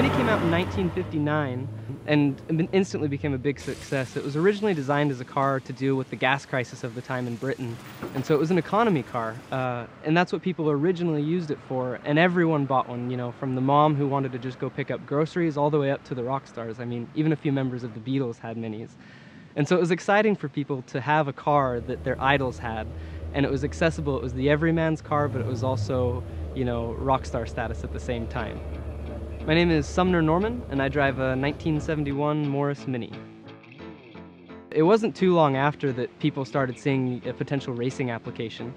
Mini came out in 1959 and instantly became a big success. It was originally designed as a car to deal with the gas crisis of the time in Britain, and so it was an economy car, and that's what people originally used it for, and everyone bought one, you know, from the mom who wanted to just go pick up groceries all the way up to the rock stars. I mean, even a few members of the Beatles had Minis. And so it was exciting for people to have a car that their idols had, and it was accessible. It was the everyman's car, but it was also, you know, rock star status at the same time. My name is Sumner Norman, and I drive a 1971 Morris Mini. It wasn't too long after that people started seeing a potential racing application,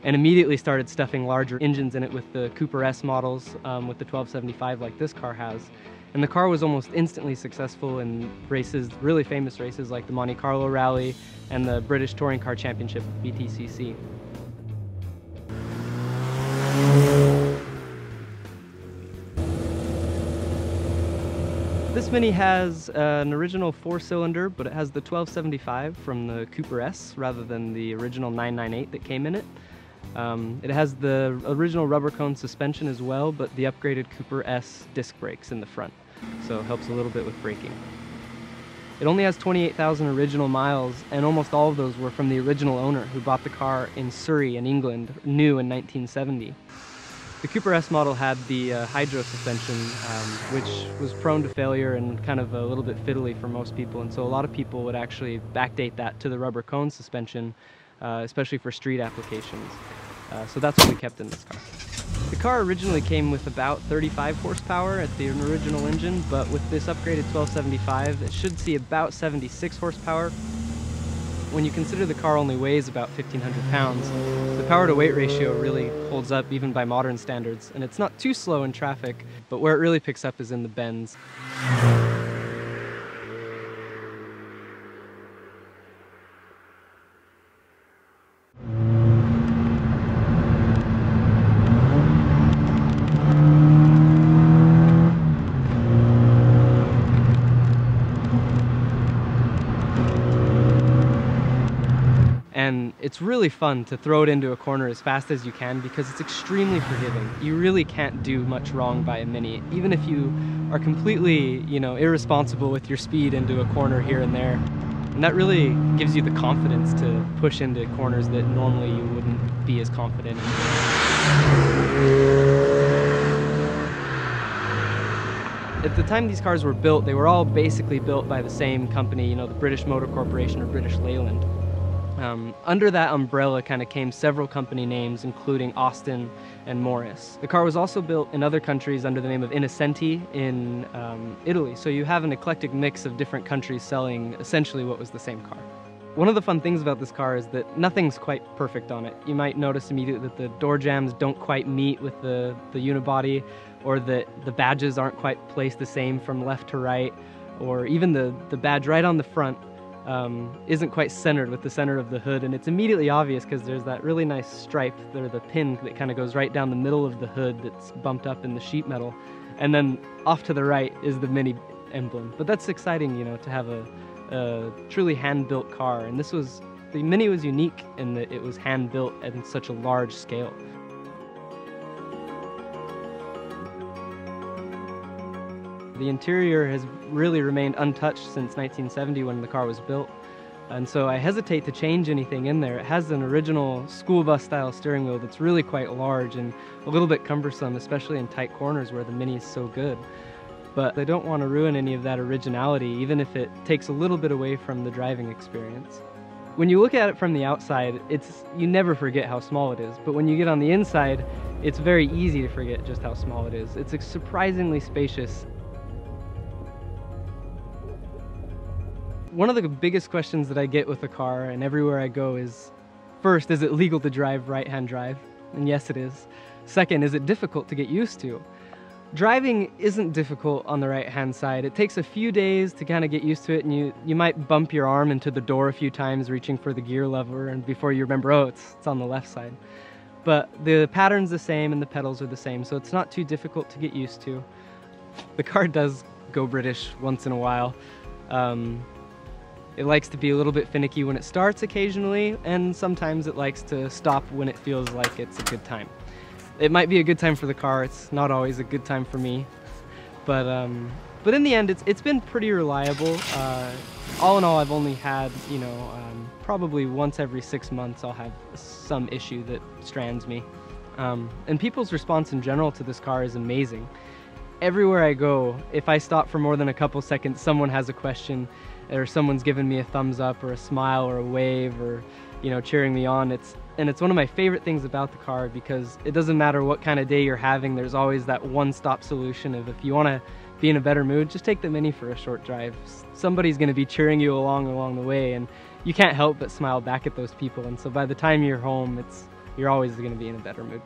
and immediately started stuffing larger engines in it with the Cooper S models, with the 1275 like this car has. And the car was almost instantly successful in races, really famous races like the Monte Carlo Rally and the British Touring Car Championship, BTCC. This Mini has an original 4-cylinder, but it has the 1275 from the Cooper S rather than the original 998 that came in it. It has the original rubber cone suspension as well, but the upgraded Cooper S disc brakes in the front, so it helps a little bit with braking. It only has 28,000 original miles, and almost all of those were from the original owner who bought the car in Surrey in England, new in 1970. The Cooper S model had the hydro suspension, which was prone to failure and kind of a little bit fiddly for most people, and so a lot of people would actually backdate that to the rubber cone suspension, especially for street applications. So that's what we kept in this car. The car originally came with about 35 horsepower at the original engine, but with this upgraded 1275, it should see about 76 horsepower. When you consider the car only weighs about 1,500 pounds, the power-to-weight ratio really holds up even by modern standards, and it's not too slow in traffic, but where it really picks up is in the bends. And it's really fun to throw it into a corner as fast as you can because it's extremely forgiving. You really can't do much wrong by a Mini, even if you are completely, you know, irresponsible with your speed into a corner here and there. And that really gives you the confidence to push into corners that normally you wouldn't be as confident in. At the time these cars were built, they were all basically built by the same company, you know, the British Motor Corporation or British Leyland. Under that umbrella kind of came several company names, including Austin and Morris. The car was also built in other countries under the name of Innocenti in Italy, so you have an eclectic mix of different countries selling essentially what was the same car. One of the fun things about this car is that nothing's quite perfect on it. You might notice immediately that the door jambs don't quite meet with the unibody, or that the badges aren't quite placed the same from left to right, or even the badge right on the front isn't quite centered with the center of the hood, and it's immediately obvious because there's that really nice stripe there, the pin that kind of goes right down the middle of the hood that's bumped up in the sheet metal, and then off to the right is the Mini emblem. But that's exciting, you know, to have a truly hand-built car, and the Mini was unique in that it was hand-built at such a large scale. The interior has really remained untouched since 1970 when the car was built, and so I hesitate to change anything in there. It has an original school bus style steering wheel that's really quite large and a little bit cumbersome, especially in tight corners where the Mini is so good. But I don't want to ruin any of that originality, even if it takes a little bit away from the driving experience. When you look at it from the outside, you never forget how small it is, but when you get on the inside, it's very easy to forget just how small it is. It's surprisingly spacious. One of the biggest questions that I get with the car and everywhere I go is, first, is it legal to drive right-hand drive? And yes, it is. Second, is it difficult to get used to? Driving isn't difficult on the right-hand side. It takes a few days to kind of get used to it, and you might bump your arm into the door a few times reaching for the gear lever, and before you remember, oh, it's on the left side. But the pattern's the same and the pedals are the same, so it's not too difficult to get used to. The car does go British once in a while. It likes to be a little bit finicky when it starts occasionally, and sometimes it likes to stop when it feels like it's a good time. It might be a good time for the car, it's not always a good time for me. But in the end, it's been pretty reliable. All in all, I've only had, you know, probably once every 6 months I'll have some issue that strands me. And people's response in general to this car is amazing. Everywhere I go, if I stop for more than a couple seconds, someone has a question, or someone's giving me a thumbs up or a smile or a wave, or, you know, cheering me on. It's one of my favorite things about the car, because it doesn't matter what kind of day you're having, there's always that one-stop solution of, if you want to be in a better mood, just take the Mini for a short drive. Somebody's going to be cheering you along the way, and you can't help but smile back at those people. And so by the time you're home, you're always going to be in a better mood.